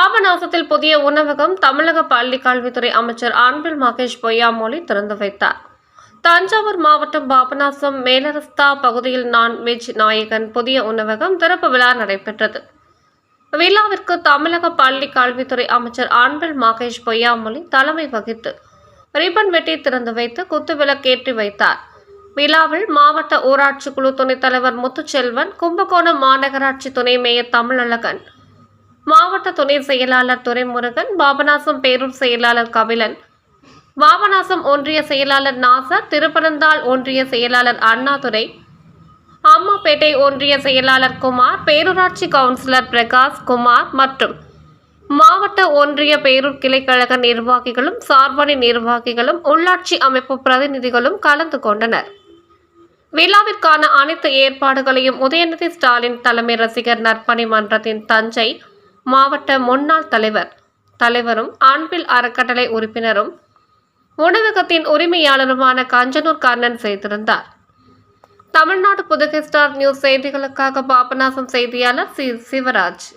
பாபநாசத்தில் புதிய உணவகம் தமிழக பள்ளிக் கல்வித்துறை அமைச்சர் அன்பில் மகேஷ் பொய்யாமொழி திறந்து வைத்தார். தஞ்சாவூர் மாவட்டம் பாபநாசம் மேலரஸ்தா பகுதியில் நான்வெஜ் நாயகன் புதிய உணவகம் திறப்பு விழா நடைபெற்றது. விழாவிற்கு தமிழக பள்ளிக் கல்வித்துறை அமைச்சர் அன்பில் மகேஷ் பொய்யாமொழி தலைமை வகித்து ரிப்பன் வெட்டி திறந்து வைத்து குத்துவிளக்கேற்றி வைத்தார். விழாவில் மாவட்ட ஊராட்சி குழு துணைத் தலைவர் முத்துச்செல்வன், கும்பகோணம் மாநகராட்சி துணை மேயர் தமிழழகன், மாவட்ட துணை செயலாளர் துரைமுருகன், பாபநாசம் பேரூர் செயலாளர் கபிலன், பாபநாசம் ஒன்றிய செயலாளர் நாசர், திருப்பனந்தாள் ஒன்றிய செயலாளர் அண்ணாதுரை, அம்மாப்பேட்டை ஒன்றிய செயலாளர் குமார், பேரூராட்சி கவுன்சிலர் பிரகாஷ் குமார் மற்றும் மாவட்ட ஒன்றிய பேரூர் கிளைக்கழக நிர்வாகிகளும் சார்பணி நிர்வாகிகளும் உள்ளாட்சி அமைப்பு பிரதிநிதிகளும் கலந்து கொண்டனர். விழாவிற்கான அனைத்து ஏற்பாடுகளையும் உதயநிதி ஸ்டாலின் தலைமை ரசிகர் நற்பணி மன்றத்தின் தஞ்சை மாவட்ட முன்னாள் தலைவரும் அன்பில் அறக்கட்டளை உறுப்பினரும் உணவகத்தின் உரிமையாளருமான கஞ்சனூர் கண்ணன் செய்திருந்தார். தமிழ்நாடு புதுகை ஸ்டார் நியூஸ் செய்திகளுக்காக பாபநாசம் செய்தியாளர் சிவராஜ்.